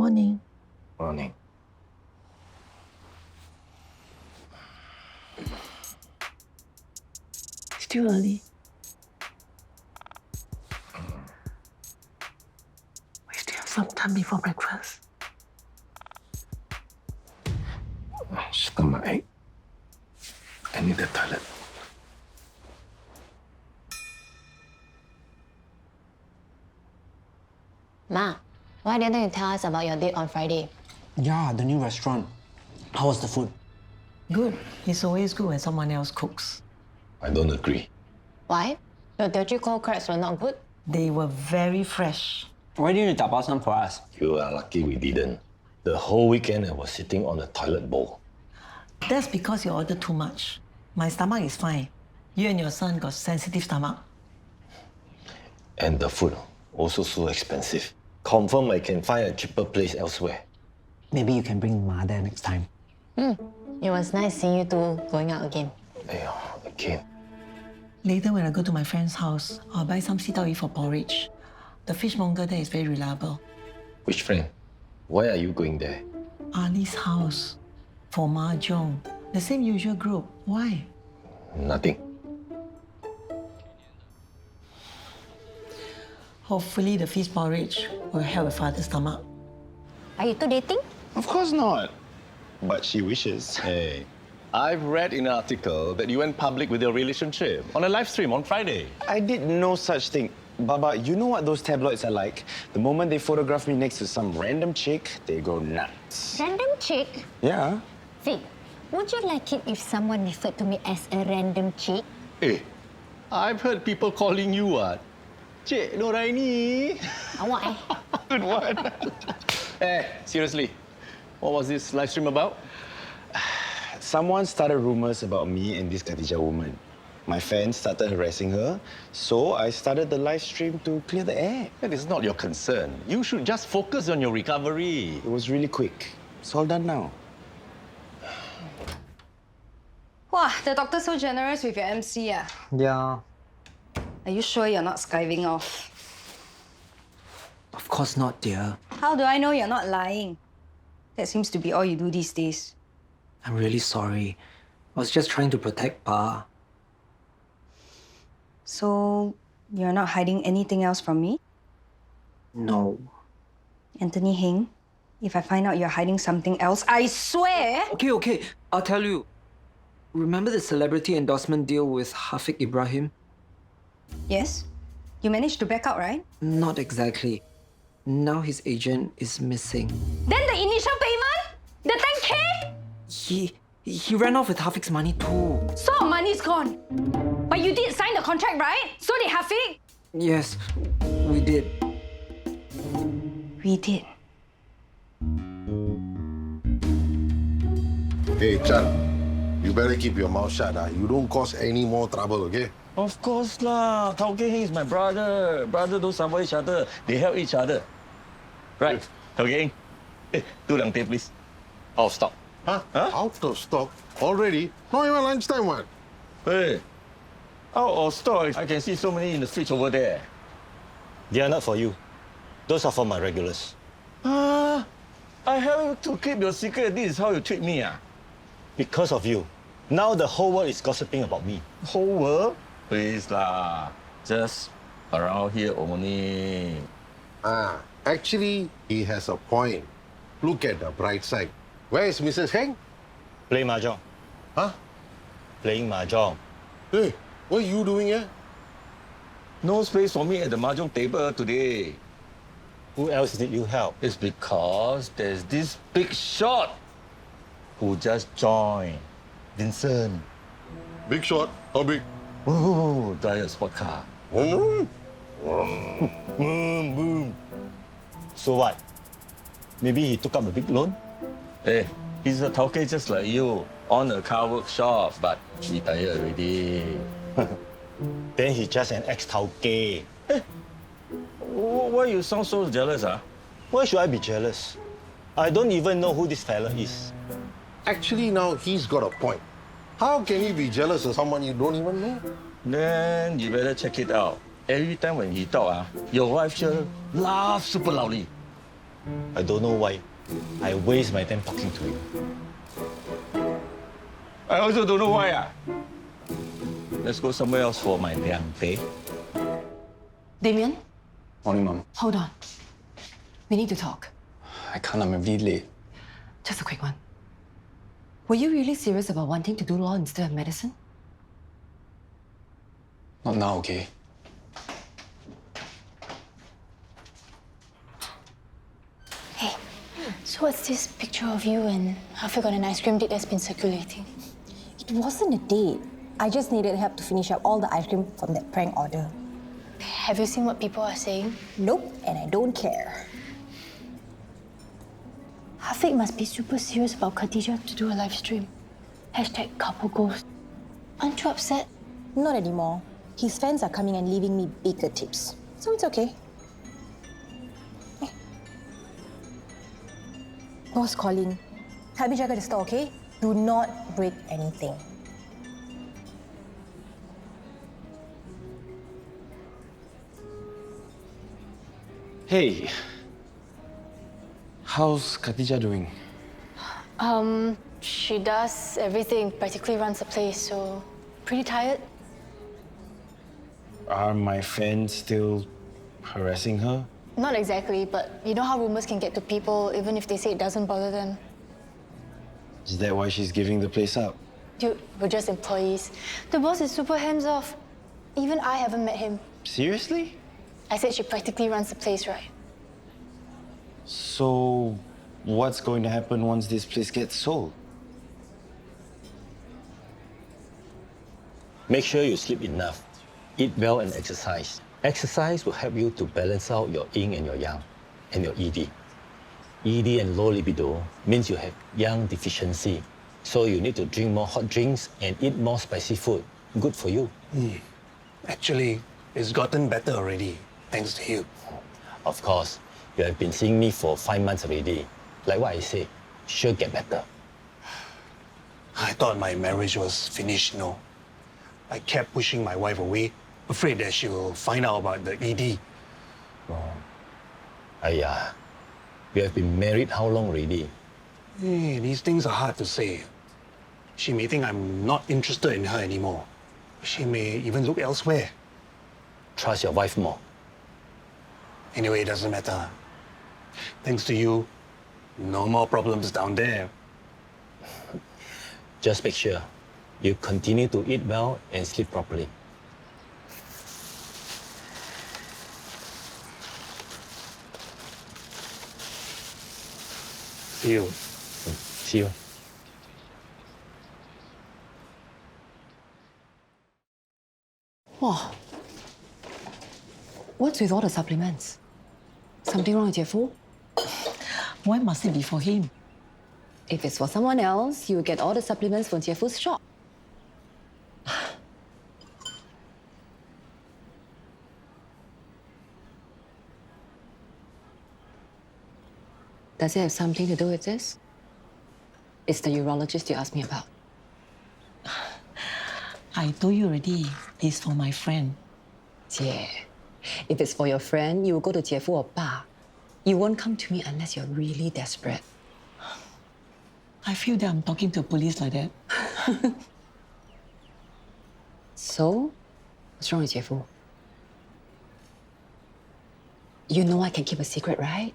Morning. Morning. Still early. We still have some time before breakfast. Stomachache. I need the toilet. Ma, why didn't you tell us about your date on Friday? Yeah, the new restaurant. How was the food? Good. It's always good when someone else cooks. I don't agree. Why? Your Teochew cold crabs were not good? They were very fresh. Why didn't you tap out some for us? You are lucky we didn't. The whole weekend I was sitting on the toilet bowl. That's because you ordered too much. My stomach is fine. You and your son got sensitive stomach. And the food also so expensive. Confirm I can find a cheaper place elsewhere. Maybe you can bring Ma there next time. It was nice seeing you two going out again. Ayo, again. Later, when I go to my friend's house, I'll buy some sitawi for porridge. The fishmonger there is very reliable. Which friend? Why are you going there? Ali's house. For mahjong. The same usual group. Why? Nothing. Hopefully the fish porridge will help your father's stomach. Are you two dating? Of course not. But she wishes. Hey, I've read in an article that you went public with your relationship on a live stream on Friday. I did no such thing. Baba, you know what those tabloids are like? The moment they photograph me next to some random chick, they go nuts. Random chick? Yeah. Vic, would you like it if someone referred to me as a random chick? Hey, I've heard people calling you Cik Noraini. Awak eh? Good one. Hey, seriously, what was this live stream about? Someone started rumors about me and this Khadija woman. My fans started harassing her, so I started the live stream to clear the air. That is not your concern. You should just focus on your recovery. It was really quick. It's all done now. Wow, the doctor's so generous with your MC. Yeah, Are you sure you're not skiving off? of course not, dear. How do I know you're not lying? That seems to be all you do these days. I'm really sorry. I was just trying to protect Pa. So, you're not hiding anything else from me? No. Anthony Heng, if I find out you're hiding something else, I swear! Okay. I'll tell you. Remember the celebrity endorsement deal with Hafiq Ibrahim? Yes? You managed to back out, right? Not exactly. Now his agent is missing. Then the initial payment? The 10K? He ran off with Hafiq's money too. So our money's gone. But you did sign the contract, right? So did Hafiq? Yes, we did. We did. Hey, Chan, you better keep your mouth shut. You don't cause any more trouble, okay? Of course lah. Towkay Heng is my brother. Brother don't support each other. They help each other. Right, Towkay Heng. Hey, 2 lang teh, please. Out of stock. Huh? Out of stock? Already? Not even lunchtime, what? Hey, out of stock. I can see so many in the fridge over there. They are not for you. Those are for my regulars. I help you to keep your secret. This is how you treat me, Because of you. Now the whole world is gossiping about me. Whole world? Please lah. Just around here only. Actually, he has a point. Look at the bright side. Where is Mrs. Heng? Play mahjong. Huh? Playing mahjong. Hey, what are you doing here? No space for me at the mahjong table today. Who else did you help? It's because there's this big shot who just joined. Vincent. Big shot. How big? Oh, drive a sport car. Hmm? Boom. So what? Maybe he took up a big loan? Hey, he's a Towkay just like you. On a car workshop, but retired already. Then he's just an ex-Towkay. Why you sound so jealous, Why should I be jealous? I don't even know who this fella is. Actually, now he's got a point. How can you be jealous of someone you don't even know? Then you better check it out. Every time when he talk, your wife sure laughs super loudly. I don't know why. I waste my time talking to you. I also don't know why. Let's go somewhere else for my liang teh. Damien, Morning, Mom. hold on. We need to talk. I can't, I'm a bit late. Just a quick one. Were you really serious about wanting to do law instead of medicine? Not now, okay? Hey, so what's this picture of you and Hafiq on an ice cream date that's been circulating? It wasn't a date. I just needed help to finish up all the ice cream from that prank order. Have you seen what people are saying? Nope, and I don't care. Hafiq must be super serious about Khadija to do a live stream. Hashtag couple goals. Aren't you upset? Not anymore. His fans are coming and leaving me bigger tips. So it's okay. Boss calling. Help me jaga the store, okay? Do not break anything. Hey. How's Khatija doing? She does everything, practically runs the place, so pretty tired. Are my fans still harassing her? Not exactly, but you know how rumors can get to people even if they say it doesn't bother them. Is that why she's giving the place up? Dude, we're just employees. The boss is super hands-off. Even I haven't met him. Seriously? I said she practically runs the place, right? So, what's going to happen once this place gets sold? Make sure you sleep enough, eat well and exercise. Exercise will help you to balance out your yin and your yang, and your ED. ED and low libido means you have yang deficiency. So you need to drink more hot drinks and eat more spicy food. Good for you. Actually, it's gotten better already, thanks to you. Of course, you have been seeing me for 5 months already. Like what I say, sure get better. I thought my marriage was finished, no. I kept pushing my wife away, afraid that she will find out about the ED. Ayah, we have been married how long already? Hey, these things are hard to say. She may think I'm not interested in her anymore. She may even look elsewhere. Trust your wife more. Anyway, it doesn't matter. Thanks to you, no more problems down there. Just make sure you continue to eat well and sleep properly. See you. See you. Wow. What's with all the supplements? Something wrong with your food? Why must it be for him? If it's for someone else, you get all the supplements from Jiefu's shop. Does it have something to do with this? It's the urologist you asked me about. I told you already, it's for my friend. Jie, if it's for your friend, you will go to Jiefu or Pa. You won't come to me unless you're really desperate. I feel that I'm talking to police like that. So, what's wrong with Jiefu? You know I can keep a secret, right?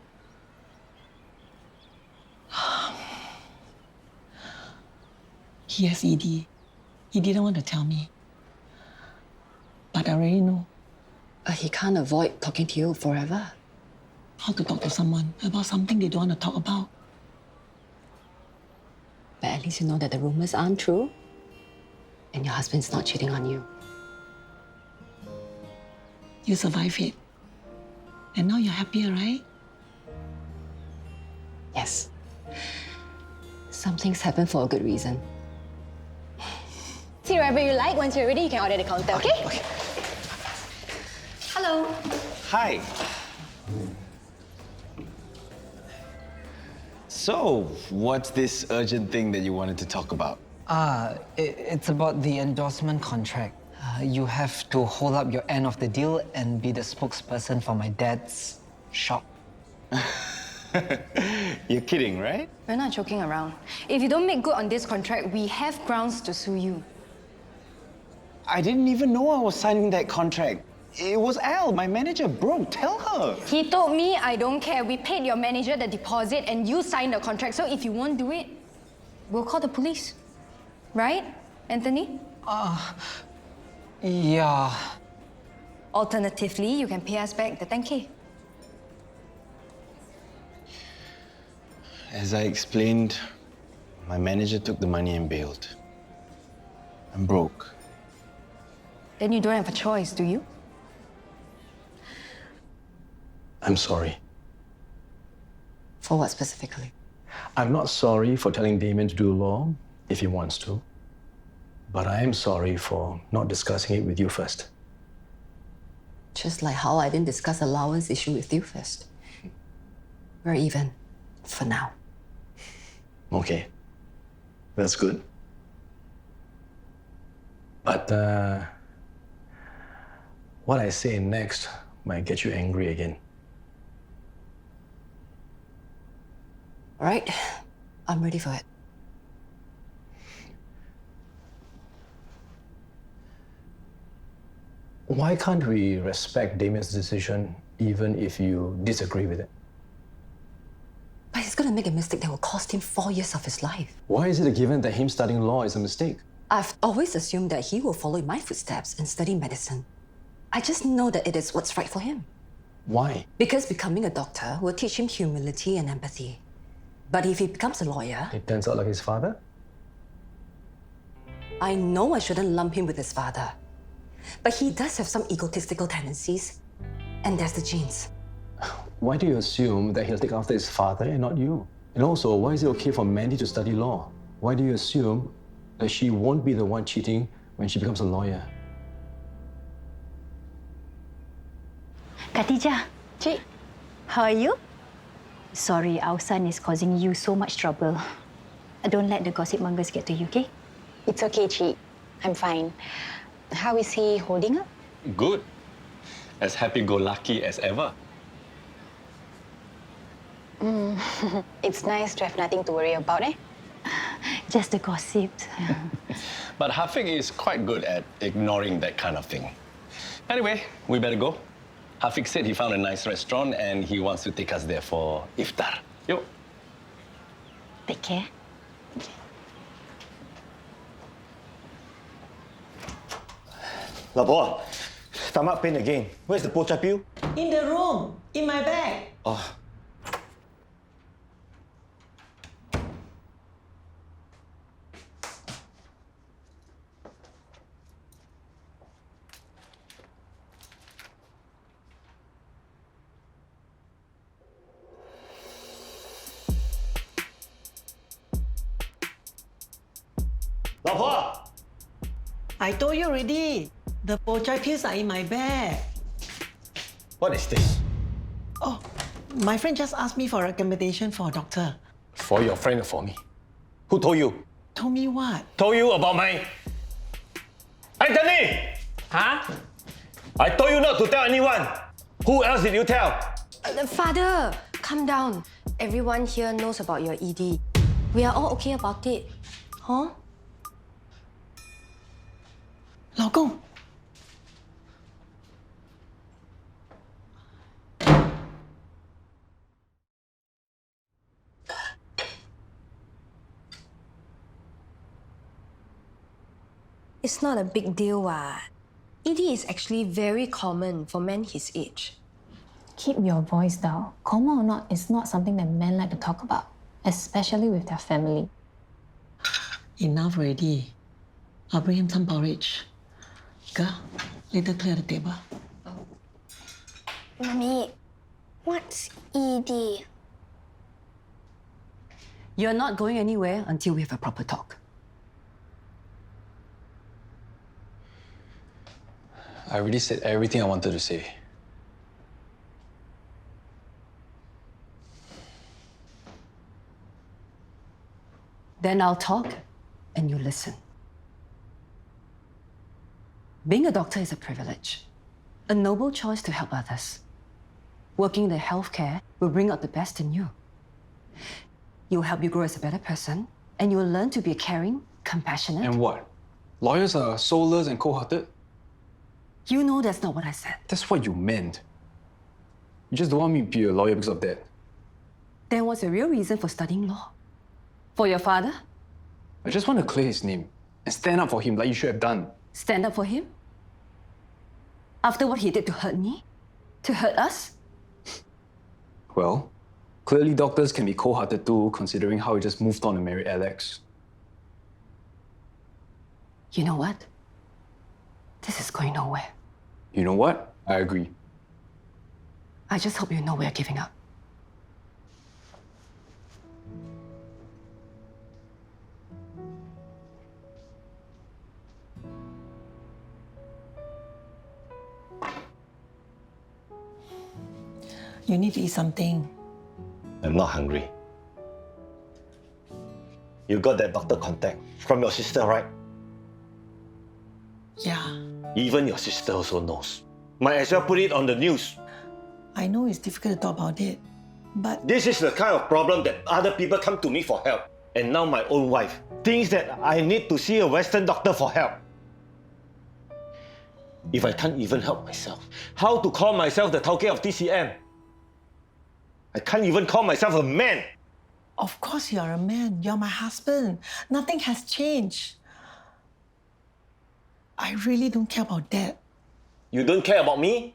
He has ED. He didn't want to tell me. But I already know He can't avoid talking to you forever. how to talk to someone about something they don't want to talk about. But at least you know that the rumors aren't true and your husband's not cheating on you. You survived it. And now you're happier, right? Yes. Some things happen for a good reason. See wherever you like. Once you're ready, you can order at the counter, okay? Okay. Hello. Hi. So, what's this urgent thing that you wanted to talk about? It's about the endorsement contract. You have to hold up your end of the deal and be the spokesperson for my dad's shop. You're kidding, right? We're not joking around. If you don't make good on this contract, we have grounds to sue you. I didn't even know I was signing that contract. It was Al, my manager. Bro, tell her. He told me I don't care. We paid your manager the deposit and you signed the contract. So if you won't do it, we'll call the police. Right, Anthony? Yeah. Alternatively, you can pay us back the 10K. As I explained, my manager took the money and bailed. I'm broke. Then you don't have a choice, do you? I'm sorry. For what specifically? I'm not sorry for telling Damien to do law if he wants to. But I am sorry for not discussing it with you first. Just like how I didn't discuss allowance issue with you first. We're even, for now. Okay, that's good. But what I say next might get you angry again. All right, I'm ready for it. Why can't we respect Damien's decision even if you disagree with it? But he's gonna make a mistake that will cost him 4 years of his life. Why is it a given that him studying law is a mistake? I've always assumed that he will follow in my footsteps and study medicine. I just know that it is what's right for him. Why? Because becoming a doctor will teach him humility and empathy. But if he becomes a lawyer, It turns out like his father? I know I shouldn't lump him with his father. But he does have some egotistical tendencies. And there's the genes. Why do you assume that he'll take after his father and not you? And also, why is it okay for Mandy to study law? Why do you assume that she won't be the one cheating when she becomes a lawyer? Khadijah, Cik, how are you? Sorry, our son is causing you so much trouble. Don't let the gossip mongers get to you, okay? It's okay, Chi. I'm fine. How is he holding up? Good. As happy-go-lucky as ever. It's nice to have nothing to worry about, eh? Just the gossip. But Hafiq is quite good at ignoring that kind of thing. Anyway, we better go. Hafiq said he found a nice restaurant and he wants to take us there for iftar. Yo. Take care. Lapo, stomach pain again. Where's the pocha pill? In the room, in my bag. Oh. Lapo! I told you already. The pochai pills are in my bag. What is this? Oh, my friend just asked me for a recommendation for a doctor. For your friend or for me? Who told you? Told me what? Told you about my... Anthony! Huh? I told you not to tell anyone. Who else did you tell? Father, calm down. Everyone here knows about your ED. We are all okay about it. Huh? 老公。 It's not a big deal, what? ED is actually very common for men his age. Keep your voice down. Coma or not, it's not something that men like to talk about, especially with their family. Enough already. I'll bring him some porridge. Girl, later clear the table. Mommy, what's ED? You're not going anywhere until we have a proper talk. I already said everything I wanted to say. Then I'll talk and you listen. Being a doctor is a privilege, a noble choice to help others. Working in the healthcare will bring out the best in you. It will help you grow as a better person, and you will learn to be caring, compassionate. And what? Lawyers are soulless and cold-hearted? You know that's not what I said. That's what you meant. You just don't want me to be a lawyer because of that. Then what's the real reason for studying law? For your father? I just want to clear his name and stand up for him like you should have done. Stand up for him? After what he did to hurt me? To hurt us? Well, clearly doctors can be cold-hearted too, considering how he just moved on to marry Alex. You know what? This is going nowhere. You know what? I agree. I just hope you know we're giving up. You need to eat something. I'm not hungry. You got that doctor contact from your sister, right? Yeah, Even your sister also knows. Might as well put it on the news. I know it's difficult to talk about it, but This is the kind of problem that other people come to me for help. And now my own wife thinks that I need to see a Western doctor for help. If I can't even help myself, how to call myself the Towkay of TCM? I can't even call myself a man. of course you're a man. You're my husband. Nothing has changed. I really don't care about that. You don't care about me?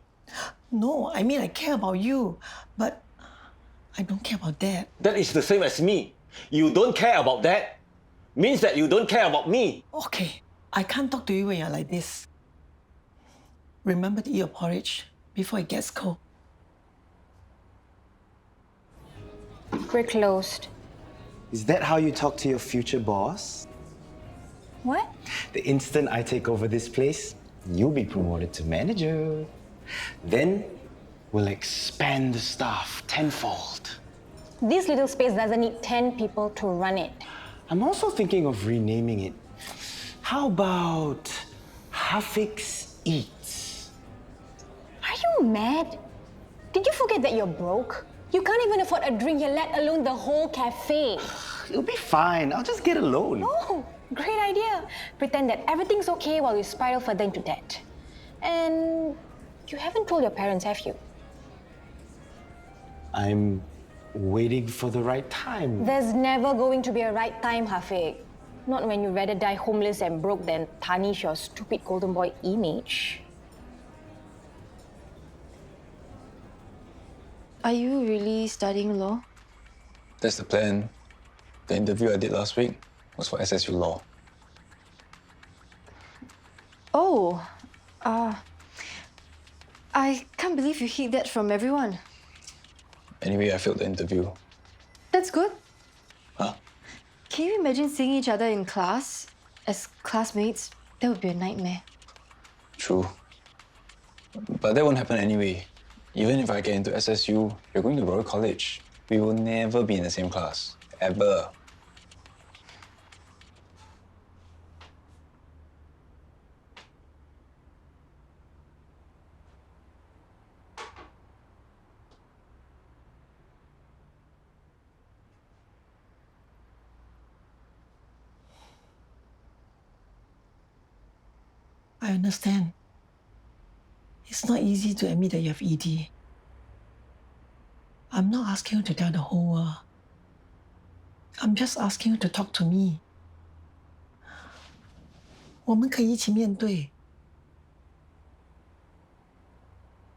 No, I mean I care about you, but I don't care about that. That is the same as me. You don't care about that means that you don't care about me. Okay, I can't talk to you when you're like this. Remember to eat your porridge before it gets cold. We're closed. Is that how you talk to your future boss? What? The instant I take over this place, you'll be promoted to manager. Then we'll expand the staff tenfold. This little space doesn't need 10 people to run it. I'm also thinking of renaming it. How about Hafiq's Eats? Are you mad? Did you forget that you're broke? You can't even afford a drink here, let alone the whole cafe. It'll be fine. I'll just get a loan. Oh, great idea. Pretend that everything's okay while you spiral further into debt. And you haven't told your parents, have you? I'm waiting for the right time. There's never going to be a right time, Hafiq. Not when you'd rather die homeless and broke than tarnish your stupid golden boy image. Are you really studying law? That's the plan. The interview I did last week was for SSU Law. Oh, I can't believe you hid that from everyone. Anyway, I failed the interview. That's good. Huh? Can you imagine seeing each other in class as classmates? That would be a nightmare. True. But that won't happen anyway. Even if I get into SSU, you're going to Royal College. We will never be in the same class. Ever. I understand. It's not easy to admit that you have ED. I'm not asking you to tell the whole world. I'm just asking you to talk to me. 我们可以一起面对.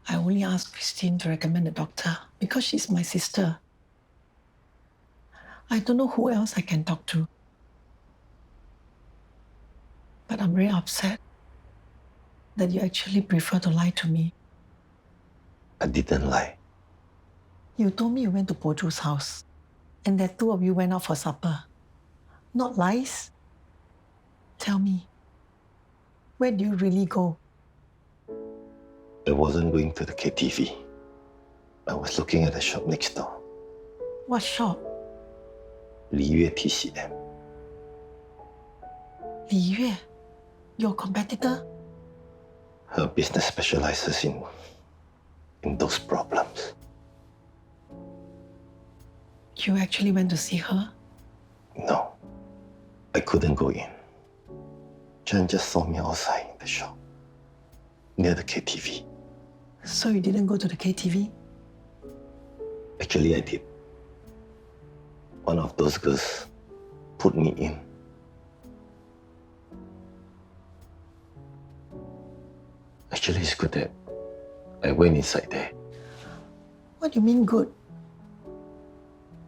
I only asked Christine to recommend a doctor because she's my sister. I don't know who else I can talk to. But I'm very upset that you actually prefer to lie to me. I didn't lie. You told me you went to Poju's house and that two of you went out for supper. Not lies? Tell me, where do you really go? I wasn't going to the KTV. I was looking at the shop next door. What shop? 里约 TCM. Li Yue, your competitor? Her business specializes in those problems. You actually went to see her? No, I couldn't go in. Jen just saw me outside the shop, near the KTV. So you didn't go to the KTV? Actually, I did. One of those girls put me in. Actually, it's good that I went inside there. What do you mean good?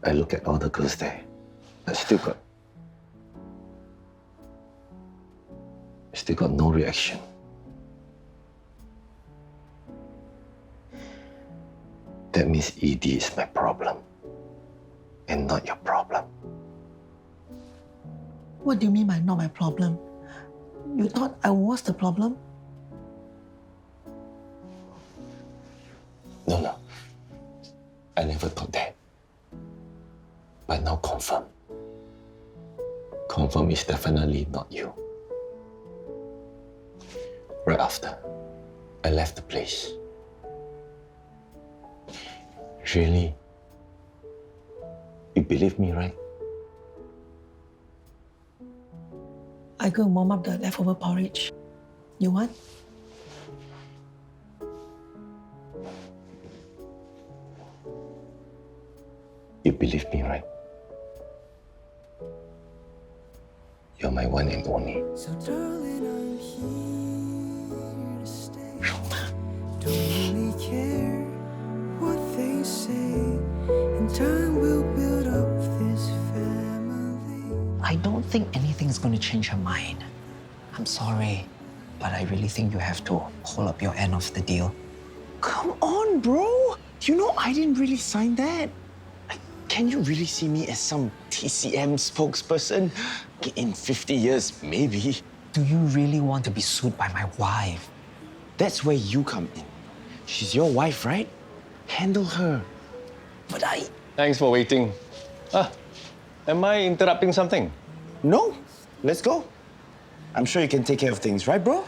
I look at all the girls there. I still got no reaction. That means ED is my problem and not your problem. What do you mean by not my problem? You thought I was the problem? No. I never thought that. But now confirm. Confirm is definitely not you. Right after, I left the place. Really? You believe me, right? I go and warm up the leftover porridge. You want? You believe me, right? You're my one and only. So darling, I'm here to stay. Don't really care what they say. In time we'll build up this family. I don't think anything's going to change her mind. I'm sorry, but I really think you have to hold up your end of the deal. Come on, bro. You know I didn't really sign that. Can you really see me as some TCM spokesperson? In 50 years, maybe. Do you really want to be sued by my wife? That's where you come in. She's your wife, right? Handle her. But I... Thanks for waiting. Am I interrupting something? No. Let's go. I'm sure you can take care of things, right, bro?